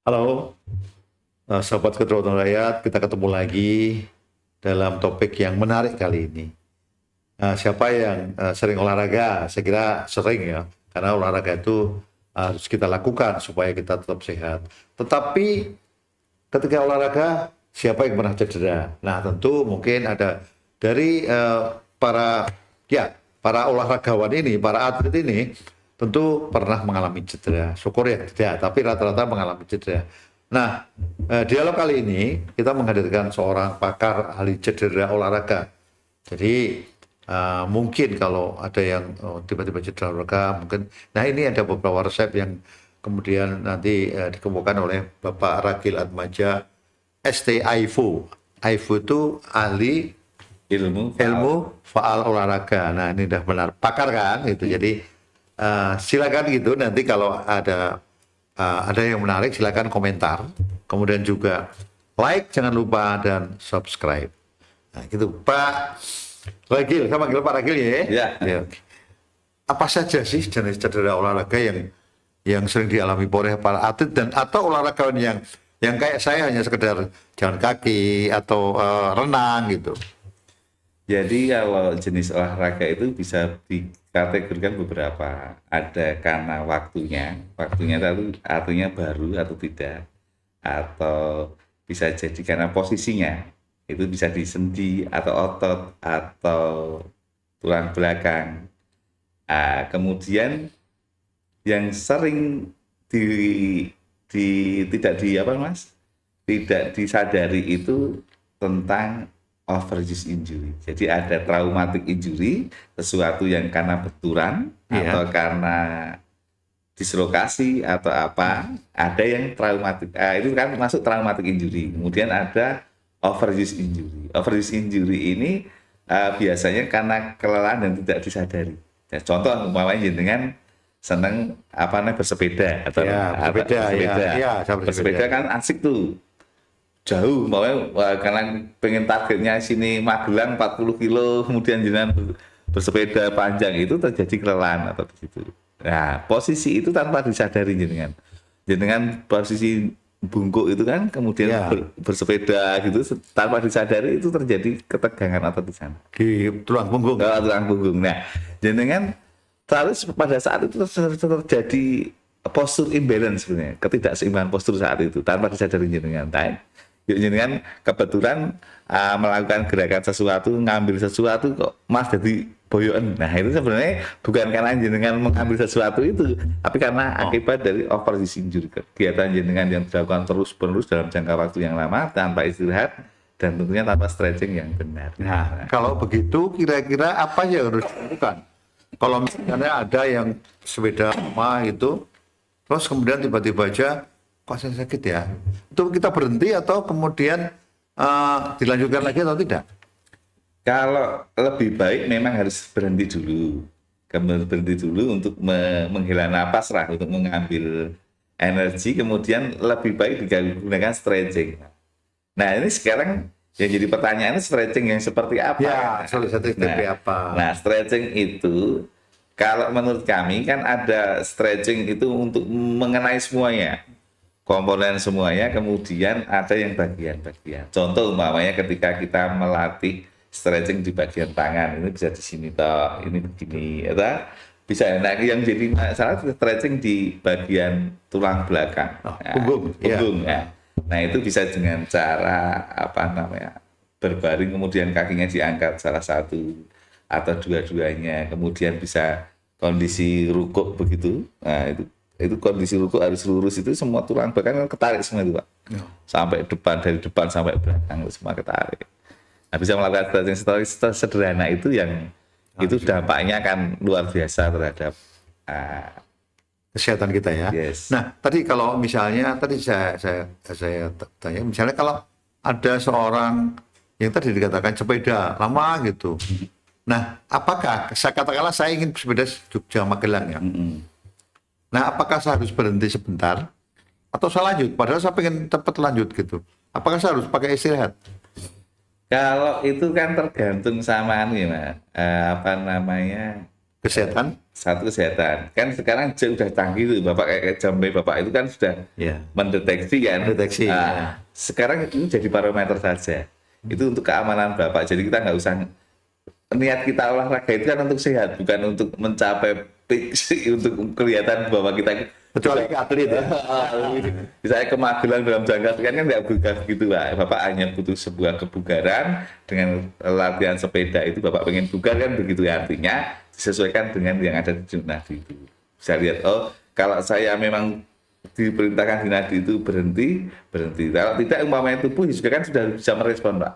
Halo, sahabat kedaulatan rakyat, kita ketemu lagi dalam topik yang menarik kali ini. Siapa yang sering olahraga? Saya kira sering ya, karena olahraga itu harus kita lakukan supaya kita tetap sehat. Tetapi ketika olahraga, siapa yang pernah cedera? Nah, tentu mungkin ada dari para ya para olahragawan ini, para atlet ini tentu pernah mengalami cedera. Syukur ya tidak, tapi rata-rata mengalami cedera. Nah, dialog kali ini kita menghadirkan seorang pakar ahli cedera olahraga. Jadi mungkin kalau ada yang tiba-tiba cedera olahraga, mungkin. Nah, ini ada beberapa resep yang kemudian nanti dikemukakan oleh Bapak Ragil Atmaja, ST AIFU. AIFU itu ahli ilmu faal olahraga. Nah, ini udah benar pakar kan itu. Jadi silakan gitu, nanti kalau ada yang menarik silakan komentar, kemudian juga like, jangan lupa, dan subscribe. Nah, gitu Pak Ragil, saya panggil Pak Ragil ya. Ya, oke. Apa saja sih jenis cedera olahraga yang sering dialami oleh para atlet dan atau olahraga yang kayak saya hanya sekedar jalan kaki atau renang gitu? Jadi kalau jenis olahraga itu bisa dikategorikan beberapa. Ada karena waktunya itu artinya baru atau tidak, atau bisa jadi karena posisinya, itu bisa di sendi atau otot atau tulang belakang. Kemudian yang sering di, tidak di apa mas, tidak disadari itu tentang overuse injury. Jadi ada traumatic injury, sesuatu yang karena benturan atau karena dislokasi atau apa. Ada yang traumatic, itu kan masuk traumatic injury. Kemudian ada overuse injury. Overuse injury ini biasanya karena kelelahan dan tidak disadari. Ya, contoh umpamanya dengan seneng apa namanya bersepeda atau bersepeda kan asik tuh, jauh karena pengen targetnya sini Magelang 40 kilo, kemudian jenengan bersepeda panjang, itu terjadi kelelahan atau di situ. Nah, posisi itu tanpa disadari jenengan posisi bungkuk itu kan, kemudian bersepeda gitu tanpa disadari, itu terjadi ketegangan atau di sana di tulang punggung. Tulang punggung. Nah, jenengan terus pada saat itu terjadi postur imbalance, sebenarnya ketidakseimbangan postur saat itu tanpa disadari jenengan. Jenengan kebetulan melakukan gerakan sesuatu, ngambil sesuatu, kok mas jadi boyoan. Nah, itu sebenarnya bukan karena jenengan mengambil sesuatu itu, tapi karena akibat dari overuse injury, kegiatan jenengan yang dilakukan terus-menerus dalam jangka waktu yang lama tanpa istirahat dan tentunya tanpa stretching yang benar. Nah, kalau begitu kira-kira apa yang harus dilakukan? Kalau misalnya ada yang sepeda lama itu, terus kemudian tiba-tiba aja, kok saya sakit ya? Itu kita berhenti atau kemudian dilanjutkan lagi atau tidak? Kalau lebih baik memang harus berhenti dulu. Kemudian berhenti dulu untuk menghela napas lah, untuk mengambil energi, kemudian lebih baik digunakan stretching. Nah, ini sekarang yang jadi pertanyaan, stretching yang seperti apa? Ya, seperti apa? Nah, stretching itu kalau menurut kami kan ada stretching itu untuk mengenai semuanya, komponen semuanya, kemudian ada yang bagian-bagian. Contoh umpamanya ketika kita melatih stretching di bagian tangan, ini bisa di sini toh, ini begini, ya bisa. Nah, yang jadi masalah stretching di bagian tulang belakang, punggung. Ya. Nah, itu bisa dengan cara apa namanya, berbaring, kemudian kakinya diangkat salah satu atau dua-duanya, kemudian bisa kondisi rukuk begitu. Nah, itu kondisi rukuk harus lurus, itu semua tulang belakang ketarik semua itu Pak. Sampai depan, dari depan sampai belakang semua ketarik. Nah, bisa melakukan stretching sederhana itu yang itu dampaknya akan luar biasa terhadap kesehatan kita ya. Yes. Nah, tadi kalau misalnya tadi saya tanya, misalnya kalau ada seorang yang tadi dikatakan sepeda lama gitu. Nah, apakah saya katakanlah saya ingin sepeda Jogja Magelang ya. Nah, apakah saya harus berhenti sebentar atau saya lanjut? Padahal saya pengen cepat lanjut gitu. Apakah saya harus pakai istirahat? Kalau itu kan tergantung sama apa namanya, kesehatan satu kesehatan. Kan sekarang sudah canggih tuh, Bapak kayak jambe Bapak itu kan sudah Ya. mendeteksi kan. Mendeteksi, ya. Sekarang itu jadi parameter saja. Itu untuk keamanan Bapak. Jadi kita nggak usah, niat kita olahraga itu kan untuk sehat, bukan untuk mencapai peak untuk kelihatan bahwa kita Kecuali ke atlet ya. misalnya kemagelan dalam jangka sekian kan nggak bukan begitu Pak. Bapak hanya butuh sebuah kebugaran dengan latihan sepeda itu Bapak pengen bugar kan begitu ya, artinya disesuaikan dengan yang ada di nadi itu. Bisa lihat, oh kalau saya memang diperintahkan di nadi itu berhenti. Kalau tidak umpamanya tubuh juga kan sudah bisa merespon Pak.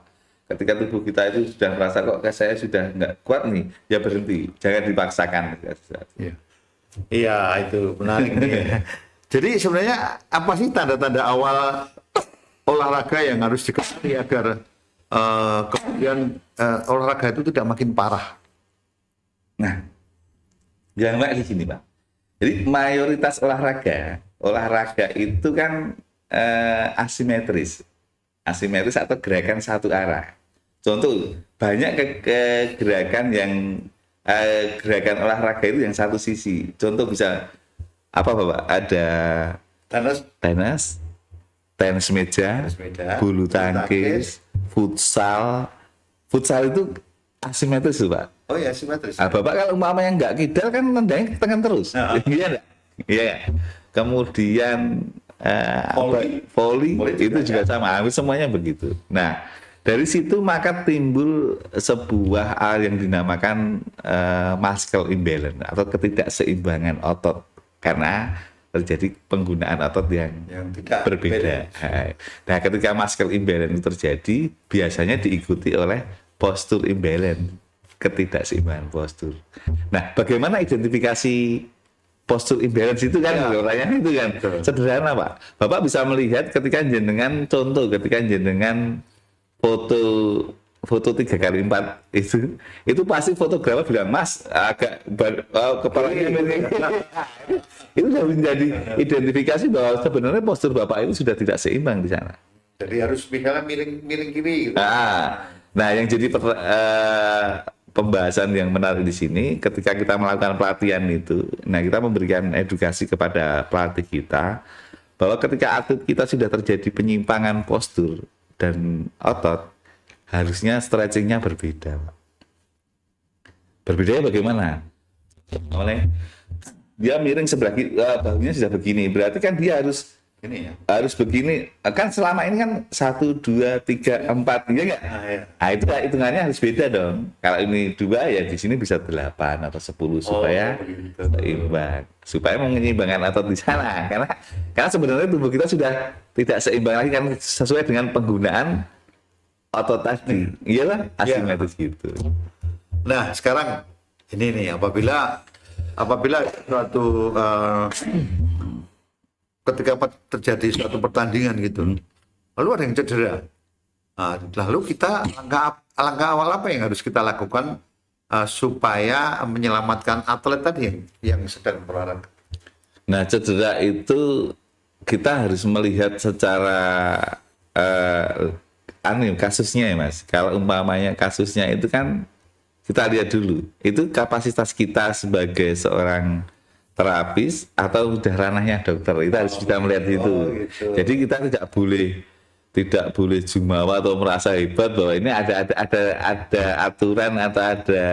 Ketika tubuh kita itu sudah merasa kok saya sudah nggak kuat nih, ya berhenti, jangan dipaksakan. Iya. Iya, itu menarik nih. Jadi sebenarnya apa sih tanda-tanda awal olahraga yang harus diketahui agar kemudian olahraga itu tidak makin parah? Nah, yang baik di sini Pak. Jadi mayoritas olahraga itu kan asimetris atau gerakan satu arah. Contoh, banyak gerakan yang gerakan olahraga itu yang satu sisi. Contoh bisa apa Bapak? Ada tenis meja, bulu tangkis, futsal. Futsal itu asimetris tuh, Pak. Oh ya, asimetris. Bapak kalau umpamanya nggak kidal kan nendangnya ke tengah terus. Iya enggak? Iya. Kemudian volley itu juga sama, hampir semuanya begitu. Nah, dari situ maka timbul sebuah hal yang dinamakan muscle imbalance atau ketidakseimbangan otot karena terjadi penggunaan otot yang tidak berbeda. Nah, ketika muscle imbalance itu terjadi, biasanya diikuti oleh posture imbalance, ketidakseimbangan postur. Nah, bagaimana identifikasi postur imbalance itu kan pertanyaan itu kan sederhana Pak. Bapak bisa melihat ketika jenengan foto 3x4 itu pasti fotografer bilang Mas agak kepalanya itu sudah menjadi identifikasi bahwa sebenarnya postur Bapak itu sudah tidak seimbang di sana. Jadi harus misalnya miring kiri gitu. Nah, yang jadi pembahasan yang menarik di sini ketika kita melakukan pelatihan itu, nah kita memberikan edukasi kepada pelatih kita bahwa ketika atlet kita sudah terjadi penyimpangan postur dan otot, harusnya stretchingnya berbeda. Berbedanya bagaimana? Oleh dia miring sebelah bahunya sudah begini, berarti kan dia harus harus begini. Kan selama ini kan 1, 2, 3, 4, ya nggak? Nah, itu hitungannya harus beda dong. Kalau ini 2 ya di sini bisa 8 atau 10 supaya seimbang. Supaya menyeimbangkan otot di sana. Karena sebenarnya tubuh kita sudah tidak seimbang lagi kan sesuai dengan penggunaan otot tadi. Iyalah asimetris gitu. Nah, sekarang ini nih apabila suatu ketika terjadi suatu pertandingan gitu, lalu ada yang cedera. Lalu kita langkah awal apa yang harus kita lakukan supaya menyelamatkan atlet tadi yang sedang berolahraga? Nah, cedera itu kita harus melihat secara kasusnya ya Mas. Kalau umpamanya kasusnya itu kan kita lihat dulu, itu kapasitas kita sebagai seorang terapis atau udah ranahnya dokter, itu harus kita melihat itu. Gitu. Jadi kita tidak boleh jumawa atau merasa hebat bahwa ini ada aturan atau ada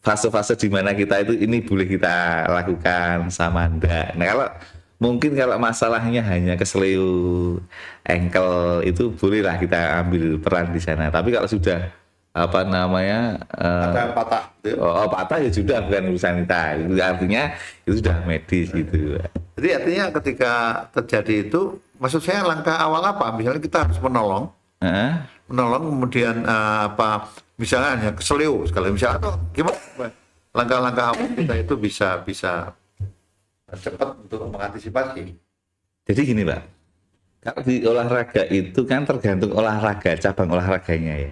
fase-fase di mana kita itu ini boleh kita lakukan sama enggak. Nah, kalau masalahnya hanya keseleo ankle itu bolehlah kita ambil peran di sana. Tapi kalau sudah Ada patah. Patah ya sudah, bukan urusan kita. Itu artinya itu sudah medis gitu. Jadi artinya ketika terjadi itu, maksud saya langkah awal apa? Misalnya kita harus menolong kemudian misalnya hanya keseleo sekali misalnya, atau gimana? Langkah-langkah awal kita itu bisa cepat untuk mengantisipasi. Jadi gini Pak, kalau di olahraga itu kan tergantung olahraga, cabang olahraganya ya.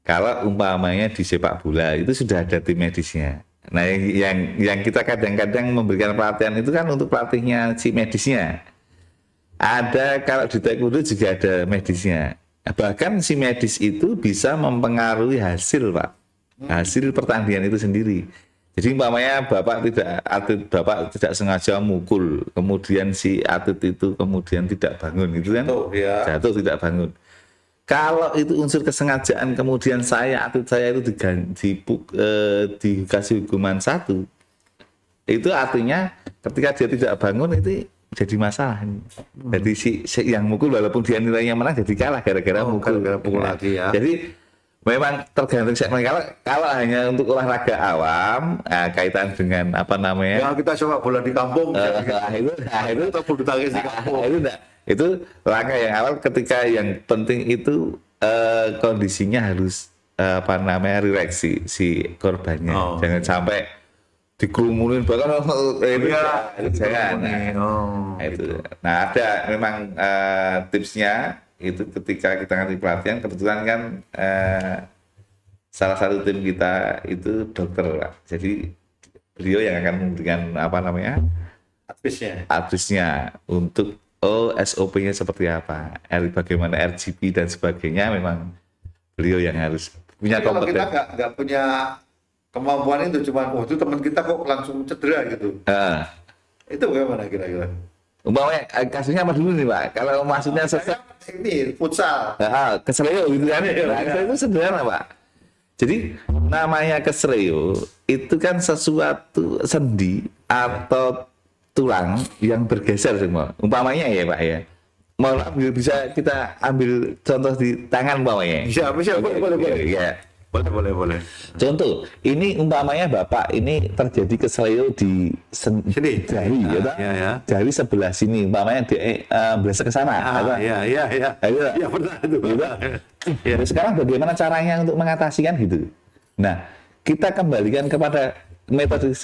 Kalau umpamanya di sepak bola itu sudah ada tim medisnya. Nah, yang kita kadang-kadang memberikan pelatihan itu kan untuk pelatihnya si medisnya. Ada kalau di taekwondo juga ada medisnya. Bahkan si medis itu bisa mempengaruhi hasil Pak. hasil pertandingan itu sendiri. Jadi umpamanya bapak tidak sengaja mukul, kemudian si atlet itu kemudian tidak bangun, itu kan jatuh tidak bangun. Kalau itu unsur kesengajaan, kemudian atlet saya itu dikasih hukuman 1, itu artinya ketika dia tidak bangun itu jadi masalah. Jadi si yang mukul walaupun dia nilainya menang jadi kalah gara-gara mukul. Gara-gara pukul lagi ya. Jadi memang tergantung segmen. Kalau hanya untuk olahraga awam, kaitan dengan apa namanya? Ya kita coba bola di kampung. Itu atau bulu tangkis di kampung. Itu langkah yang awal. Ketika yang penting itu kondisinya harus apa namanya, rileks si korbannya. Jangan sampai dikerumunin bahkan jangan. Itu. Nah, ada memang tipsnya. Itu ketika kita ngasih pelatihan, kebetulan kan salah satu tim kita itu dokter, Pak. Jadi beliau yang akan memberikan apa namanya, advisnya untuk SOP-nya seperti apa, bagaimana RGP dan sebagainya. Memang beliau yang harus punya kompeten. Kalau kita nggak punya kemampuan itu, cuma itu teman kita kok langsung cedera gitu. Itu bagaimana kira-kira? Umpamanya kasusnya apa dulu nih, Pak? Kalau maksudnya ini futsal. Keseleo gitu kan. Nah, itu sederhana, Pak. Jadi namanya keseleo itu kan sesuatu sendi atau tulang yang bergeser semua. Umpamanya ya, Pak ya. Mau bisa kita ambil contoh di tangan umpamanya. Bisa, boleh. Ya. Boleh. Contoh, ini umpamanya Bapak ini terjadi keseleo di sini jari, ya. Jari sebelah sini, umpamanya belasah ke sana. Iya, benar itu. Ya. Sekarang bagaimana caranya untuk mengatasi kan gitu. Nah, kita kembalikan kepada metode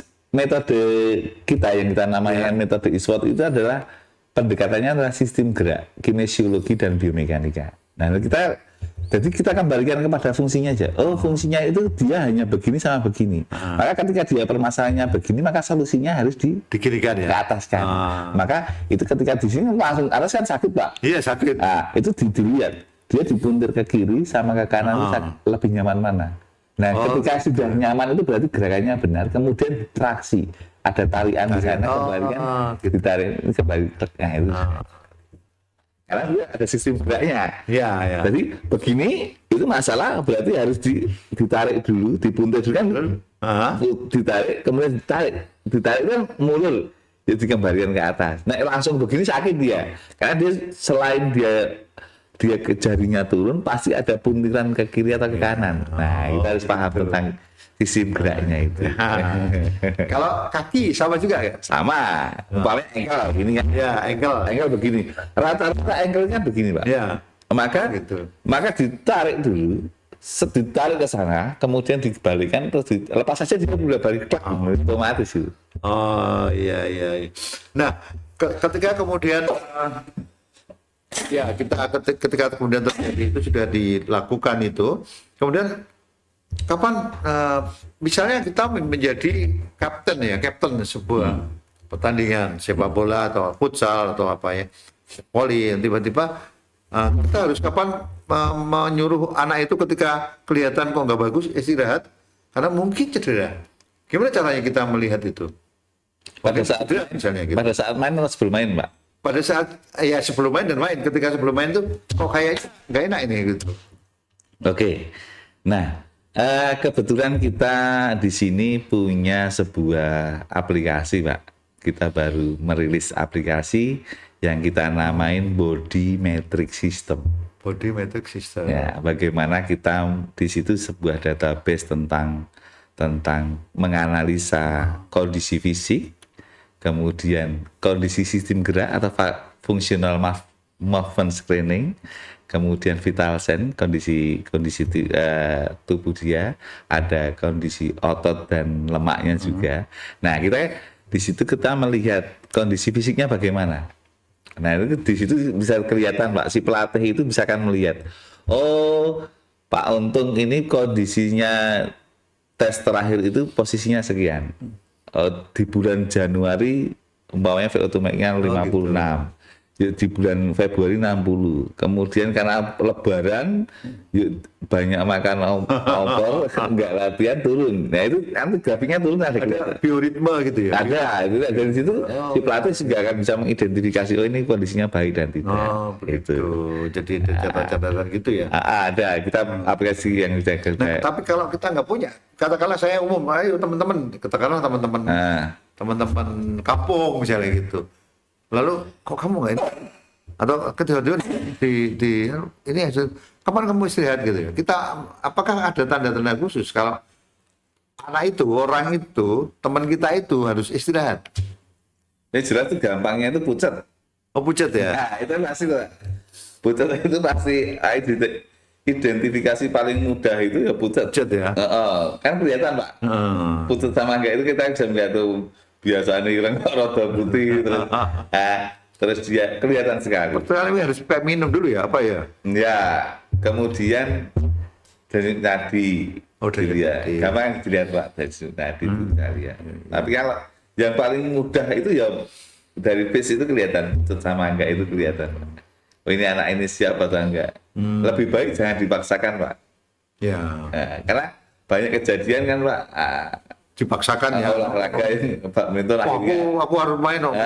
kita yang kita namanya metode ISWOT itu adalah pendekatannya adalah sistem gerak, kinesiologi dan biomekanika. Nah, jadi kita kembalikan kepada fungsinya aja. Fungsinya itu dia hanya begini sama begini. Maka ketika dia permasalahannya begini, maka solusinya harus dikirikan ya, ke atas kan. Maka itu ketika di sini langsung atas kan sakit, Pak. Iya, sakit. Nah, itu dilihat. Dia dipuntir ke kiri sama ke kanan itu lebih nyaman mana. Nah, ketika sudah nyaman itu berarti gerakannya benar. Kemudian traksi. Ada tarian di sana, kembalikan ditarik kembali. Nah, itu. Karena dia ada sistem geraknya. Iya. Jadi begini itu masalah berarti harus ditarik dulu, dipuntir dulu kan. Ditarik, kemudian ditarik kan mulur, jadi dikembalikan ke atas. Nah, langsung begini sakit dia. Karena dia selain dia ke jarinya turun, pasti ada puntiran ke kiri atau ke kanan. Nah, kita harus paham tentang sistem geraknya itu. Kalau kaki sama juga ya? Sama. Umpamanya engkel gini kan. Ya, engkel begini. Rata-rata engkelnya begini, Pak. Ya. Maka ditarik dulu, ditarik ke sana, kemudian dikembalikan terus lepas saja dia boleh balik otomatis itu. Iya. Nah, ketika kemudian ketika kemudian terjadi itu sudah dilakukan itu, kemudian kapan misalnya kita menjadi kapten sebuah pertandingan sepak bola atau futsal atau apa ya, voli, tiba-tiba kita harus kapan menyuruh anak itu ketika kelihatan kok nggak bagus istirahat karena mungkin cedera. Gimana caranya kita melihat itu? Pada saat main atau sebelum main, Pak? Pada saat ya sebelum main dan main. Ketika sebelum main tuh kok kayaknya nggak enak ini gitu. Oke. Nah, kebetulan kita di sini punya sebuah aplikasi, Pak. Kita baru merilis aplikasi yang kita namain Body Metric System. Body Metric System. Ya, bagaimana kita di situ sebuah database tentang menganalisa kondisi fisik, kemudian kondisi sistem gerak atau functional movement screening, kemudian vital sign, kondisi tubuh dia, ada kondisi otot dan lemaknya juga. Nah, di situ kita melihat kondisi fisiknya bagaimana. Nah, itu di situ bisa kelihatan, Pak, si pelatih itu bisa kan melihat, Pak Untung ini kondisinya tes terakhir itu posisinya sekian. Di bulan Januari umpamanya VO2 max-nya 56. di bulan Februari 60. Kemudian karena lebaran yuk, banyak makan opor, nggak latihan turun. Nah itu nanti grafiknya turun ada Bioritme gitu ya. ada itu dari situ si pelatih juga akan bisa mengidentifikasi oh ini kondisinya baik dan tidak. Oh, begitu. Itu. Jadi ada catatan-catatan gitu ya. Ada kita aplikasi yang sudah kerja. Nah, tapi kalau kita nggak punya, katakanlah saya umum, ayo teman-teman, katakanlah teman-teman teman-teman kampung misalnya gitu. Lalu kok kamu nggak ini? Atau tiba-tiba di ini kapan kamu istirahat gitu ya? Kita apakah ada tanda-tanda khusus kalau anak itu, orang itu, teman kita itu harus istirahat? Ya jelas itu gampangnya itu pucat. Oh pucat ya? Nah itu pasti Pak. Pucat itu pasti identifikasi paling mudah itu ya pucat. Pucat ya? Kan kelihatan Pak. Pucat sama enggak itu kita bisa melihat tuh biasanya orang rada putih terus dia kelihatan sekali. Pertama harus minum dulu ya apa ya? Ya, kemudian dari nadi. Oh, dari dilihat. nadi. Gampang dilihat Pak dari nadi itu ya. Tapi kalau yang paling mudah itu ya dari face itu kelihatan pucat sama enggak itu kelihatan. Oh ini anak ini siapa atau enggak? Lebih baik jangan dipaksakan Pak. Ya. Nah, karena banyak kejadian kan Pak. Dipaksakan ya. Olahraga ini Pak Mentor akhirnya aku harus main dong.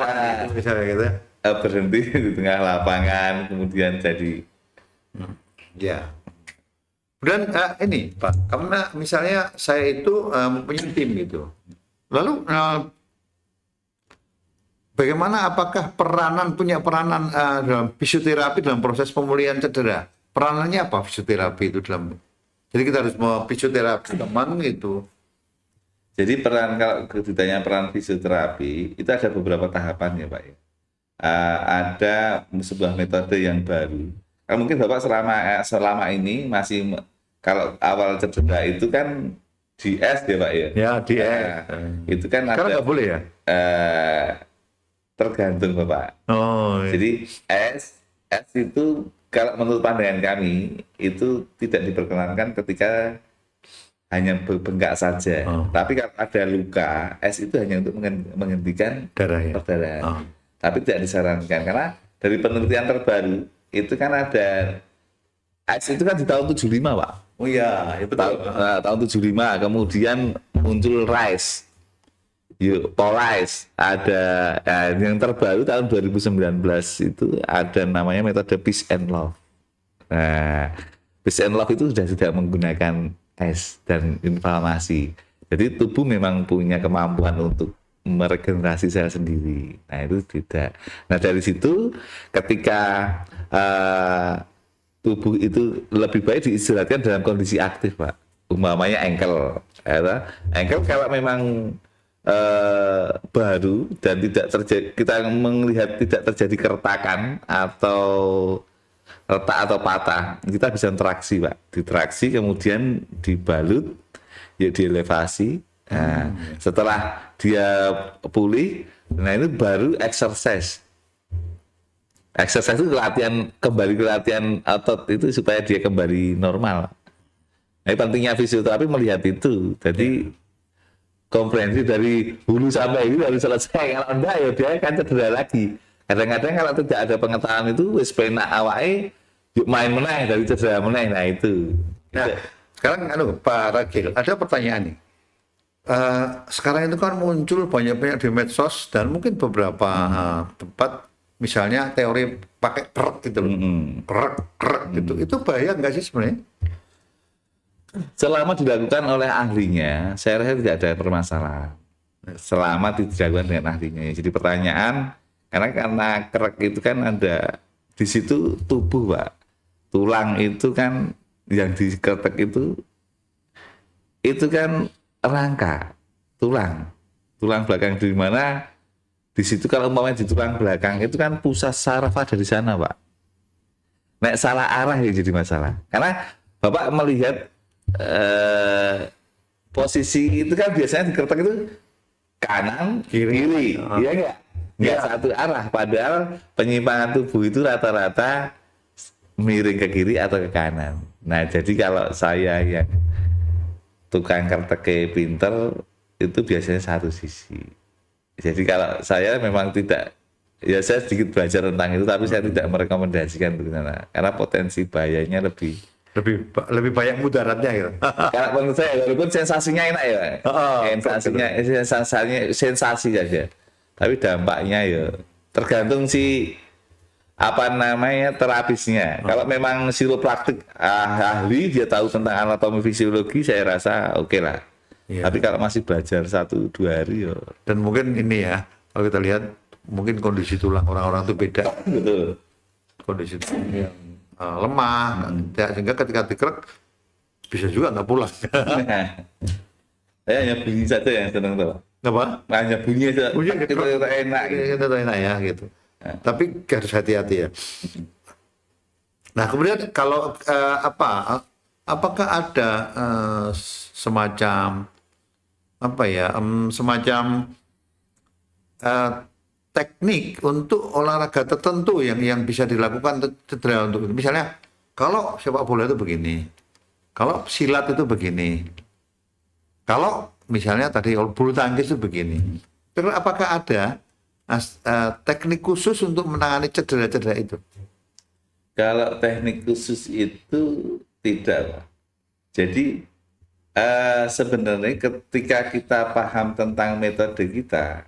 Misalnya gitu. Berhenti di tengah lapangan kemudian jadi ya. Dan ini Pak, karena misalnya saya itu punya tim gitu. Lalu bagaimana apakah punya peranan dalam fisioterapi dalam proses pemulihan cedera? Peranannya apa fisioterapi itu dalam? Jadi kita harus mau fisioterapi teman itu. Jadi kalau ditanya peran fisioterapi itu ada beberapa tahapan ya Pak ya. Ada sebuah metode yang baru. Kalau mungkin Bapak selama ini masih kalau awal cedera itu kan DS ya Pak ya. Ya DS. Itu kan sekarang ada. Nggak boleh ya? Tergantung Bapak. Oh. Iya. Jadi S itu kalau menurut pandangan kami itu tidak diperkenankan ketika hanya bengkak saja. Tapi kalau ada luka, S itu hanya untuk menghentikan darah ya. Perdarahan. Tapi tidak disarankan karena dari penelitian terbaru itu kan ada S itu kan di tahun 75 Pak. Oh iya, ya betul. Tahun 75 kemudian muncul RISE. Police ada yang terbaru tahun 2019 itu ada namanya metode Peace and Love. Nah, Peace and Love itu sudah menggunakan S dan inflamasi. Jadi tubuh memang punya kemampuan untuk meregenerasi sel sendiri. Nah itu tidak. Nah dari situ ketika tubuh itu lebih baik diistirahatkan dalam kondisi aktif Pak. Umpamanya ankle. Ankle kalau memang baru dan tidak terjadi, kita melihat tidak terjadi keretakan atau retak atau patah, kita bisa traksi Pak, ditraksi kemudian dibalut, ya dielevasi. Nah, setelah dia pulih, nah itu baru exercise. Exercise itu kembali ke latihan otot itu supaya dia kembali normal. Nah, pentingnya fisioterapi melihat itu. Jadi komprehensi dari hulu sampai ini harus selesai. Kalau enggak ya dia akan cedera lagi. Kadang-kadang kalau tidak ada pengetahuan itu wis penak awake yuk main meneh dari cedera meneh. Nah itu. Nah, sekarang Pak Ragil, ada pertanyaan nih. Sekarang itu kan muncul banyak-banyak di medsos dan mungkin beberapa tempat, misalnya teori pakai krek gitu loh. Krek gitu. Itu bahaya nggak sih sebenarnya? Selama dilakukan oleh ahlinya, saya rasa tidak ada permasalahan. Selama dilakukan dengan ahlinya. Jadi pertanyaan, karena krek itu kan ada di situ tubuh Pak. Tulang itu kan yang diketek itu kan rangka tulang belakang di mana di situ kalau umpamanya di tulang belakang itu kan pusat saraf ada di sana Pak. Nek salah arah ya jadi masalah. Karena Bapak melihat posisi itu kan biasanya diketek itu kanan kiri, iya nggak satu arah. Padahal penyimpangan tubuh itu rata-rata miring ke kiri atau ke kanan. Nah jadi kalau saya yang tukang kerteke pinter itu biasanya satu sisi. Jadi kalau saya memang tidak ya saya sedikit belajar tentang itu, tapi saya tidak merekomendasikan ke sana karena potensi bahayanya lebih banyak mudaratnya gitu. karena menurut saya walaupun sensasinya enak ya, sensasi saja, tapi dampaknya ya tergantung si apa namanya terapisnya. Kalau memang chiropraktik ahli dia tahu tentang anatomi fisiologi, saya rasa oke lah. Iya. Tapi kalau masih belajar 1-2 hari ya Dan mungkin ini ya, kalau kita lihat mungkin kondisi tulang orang-orang itu beda. betul. Kondisi tulang yang lemah, sehingga ketika dikerek bisa juga nggak pulang. Saya hanya bunyi saja yang senang tuh. Apa? Hanya bunyi saja. Bunyi itu enak. Itu enak ya gitu. Tapi harus hati-hati ya. Nah kemudian kalau apakah ada semacam apa ya, semacam teknik untuk olahraga tertentu yang bisa dilakukan untuk cedera untuk itu. Misalnya kalau sepak bola itu begini, kalau silat itu begini, kalau misalnya tadi bulu tangkis itu begini. Apakah ada teknik khusus untuk menangani cedera-cedera itu? Kalau teknik khusus itu tidak, Pak. Jadi sebenarnya ketika kita paham tentang metode kita,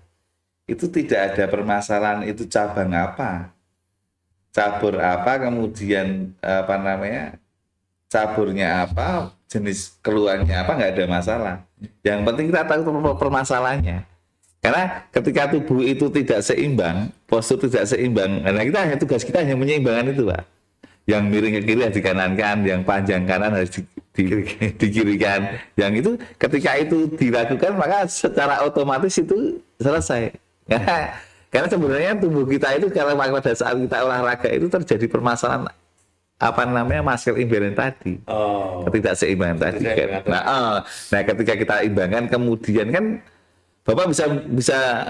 itu tidak ada permasalahan itu cabang apa, cabur apa, kemudian apa namanya, caburnya apa, jenis keluarnya apa, nggak ada masalah. Yang penting kita tahu permasalahannya. Karena ketika tubuh itu tidak seimbang, postur tidak seimbang, nah tugas kita hanya menyeimbangkan itu, Pak. Yang miring ke kiri harus dikanankan, yang panjang kanan harus dikirikan. Yang itu ketika itu dilakukan maka secara otomatis itu selesai. Karena sebenarnya tubuh kita itu kalau pada saat kita olahraga itu terjadi permasalahan apa namanya muscle imbalance tadi, ketidakseimbangan tadi kan. Nah, ketika kita imbangkan kemudian kan Bapak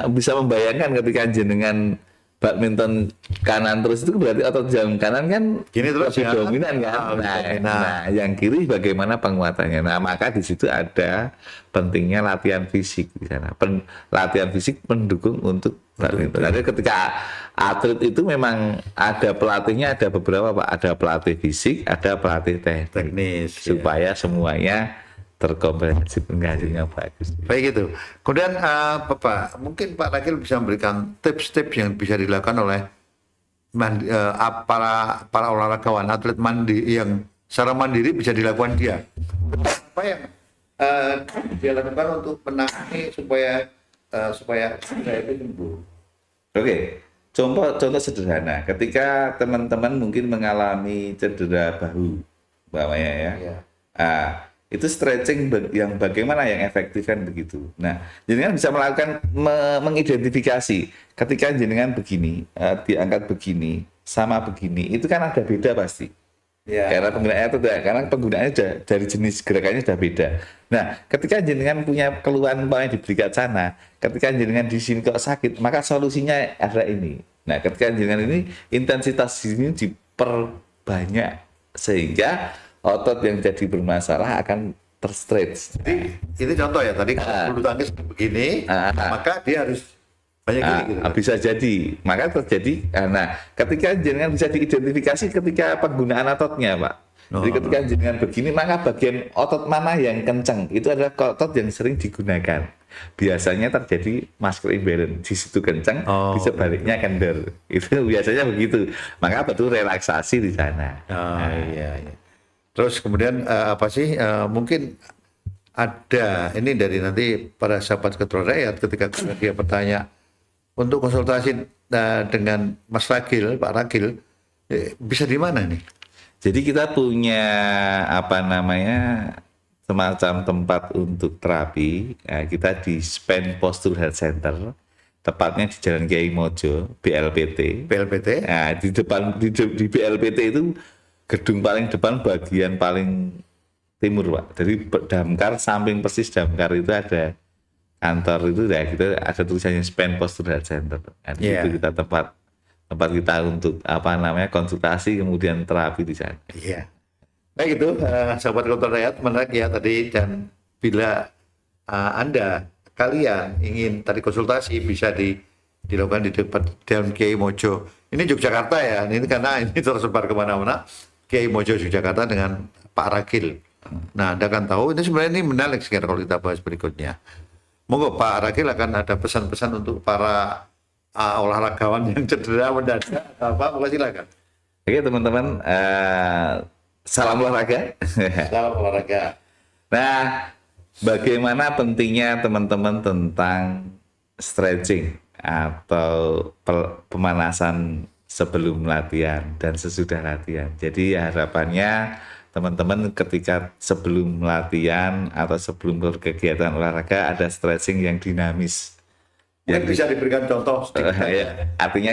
bisa membayangkan ketika jenengan badminton kanan terus itu berarti otot jam kanan kan Gini terus lebih ya. dominan kan. Nah, yang kiri bagaimana penguatannya. Nah, maka di situ ada pentingnya latihan fisik di sana. Latihan fisik pendukung untuk badminton. Jadi ketika atlet itu memang ada pelatihnya, ada beberapa, Pak. Ada pelatih fisik, ada pelatih teknis supaya semuanya terkomprehensif, hasilnya bagus. Baik itu. Kemudian Bapak, mungkin Pak Rakil bisa memberikan tips-tips yang bisa dilakukan oleh para olahragawan, atlet yang secara mandiri bisa dilakukan dia. Apa yang dia lakukan untuk menangani supaya itu sembuh? Oke. Contoh sederhana, ketika teman-teman mungkin mengalami cedera bahu, umpamanya ya. Itu stretching yang bagaimana yang efektif kan begitu. Nah, jenengan bisa melakukan mengidentifikasi ketika jenengan begini, diangkat begini, sama begini, itu kan ada beda pasti. Ya. Karena penggunaannya dari jenis gerakannya sudah beda. Nah, ketika jenengan punya keluhan yang diberikan sana, ketika jenengan di sini kok sakit, maka solusinya ada ini. Nah, ketika jenengan ini intensitas ini diperbanyak sehingga otot yang jadi bermasalah akan terstretch. Jadi ini contoh ya tadi kalau bulu tangkis begini, maka dia harus banyak gini gitu. Bisa jadi, maka terjadi. Nah, ketika jenengan bisa diidentifikasi ketika penggunaan ototnya, Pak. Jadi ketika jenengan begini, maka bagian otot mana yang kencang itu adalah otot yang sering digunakan. Biasanya terjadi muscle imbalance, di situ kencang, di sebaliknya kendor. Itu biasanya begitu. Maka betul relaksasi di sana. Iya. Terus kemudian mungkin ada ini dari nanti para sahabat ketua rakyat ketika dia bertanya untuk konsultasi dengan Mas Rakil, Pak Rakil, bisa di mana nih? Jadi kita punya semacam tempat untuk terapi. Nah, kita di Span Posture Health Center, tepatnya di Jalan Kiai Mojo, BLPT. Nah, di depan di BLPT itu gedung paling depan bagian paling timur, Pak. Jadi Damkar, samping persis Damkar itu ada kantor itu, ya kita ada tulisannya Span Posture Health Center. Nah, itu kita tempat kita untuk konsultasi kemudian terapi di sana. Iya. Baik itu sahabat Dokter Rakyat, menarik ya tadi, dan bila kalian ingin tadi konsultasi bisa di dilakukan di depan Daun Kiai Mojo. Ini Yogyakarta ya, ini karena ini tersebar kemana-mana. Kiai Mojo Yogyakarta dengan Pak Ragil. Nah, Anda kan tahu ini sebenarnya ini menarik sekali kalau kita bahas berikutnya. Monggo Pak Ragil akan ada pesan-pesan untuk para olahragawan yang cedera mendadak atau apa, monggo silakan. Oke teman-teman, salam olahraga. Salam olahraga. Nah, bagaimana pentingnya teman-teman tentang stretching atau pemanasan sebelum latihan dan sesudah latihan. Jadi harapannya teman-teman ketika sebelum latihan atau sebelum berkegiatan olahraga ada stretching yang dinamis. Yang bisa diberikan contoh sedikit. Artinya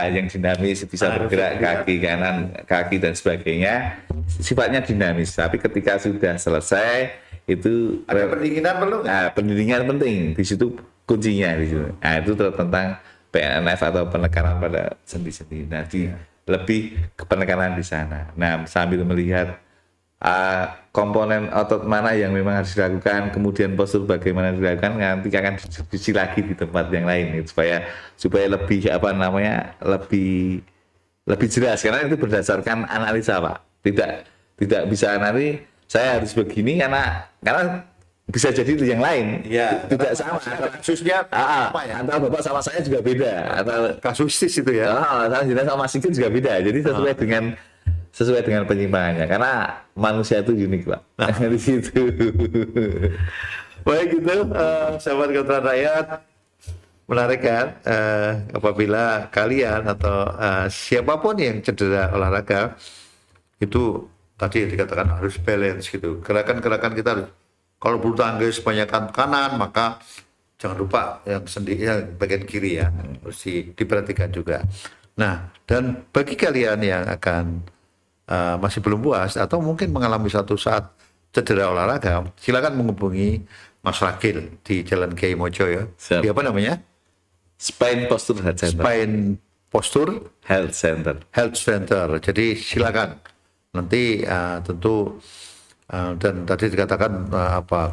yang dinamis, bisa bergerak kaki kanan, kaki dan sebagainya, sifatnya dinamis. Tapi ketika sudah selesai itu ada pendinginan perlu nggak? Nah, pendinginan penting di situ kuncinya di situ. Nah, itu tentang PNF atau penekanan pada sendi-sendi. Nah, lebih ke penekanan di sana. Nah, sambil melihat komponen otot mana yang memang harus dilakukan, kemudian postur bagaimana dilakukan, nanti akan diskusi lagi di tempat yang lain supaya lebih lebih jelas, karena itu berdasarkan analisa Pak. Tidak bisa nanti saya harus begini karena bisa jadi itu yang lain. Ya, tidak sama. Kasusnya apa ya? Antara Bapak sama saya juga beda. Kasuistis itu ya. Sama Sigit juga beda. Jadi sesuai dengan penyimpangannya, karena manusia itu unik Pak. Di situ. Baik gitu, sahabat Kedokteran Rakyat, menarik kan? Apabila kalian atau siapapun yang cedera olahraga itu tadi dikatakan harus balance gitu. Gerakan-gerakan kita harus, kalau bulu tangkis banyakkan kanan, maka jangan lupa yang bagian kiri ya, harus diperhatikan juga. Nah, dan bagi kalian yang akan masih belum puas atau mungkin mengalami suatu saat cedera olahraga, silakan menghubungi Mas Ragil di Jalan Kiai Mojo ya. Siap. Di apa namanya? Spine Posture Health Center. Spine Posture Health Center. Health Center. Jadi silakan. Nanti tentu dan tadi dikatakan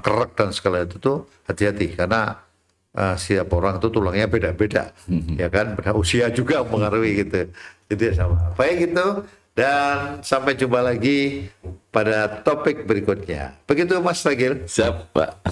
kerak dan segala itu tuh hati-hati karena setiap orang itu tulangnya beda-beda, ya kan? Pada usia juga mempengaruhi gitu. Jadi sama. Baik gitu. Dan sampai jumpa lagi pada topik berikutnya. Begitu Mas Ragil. Siap Pak.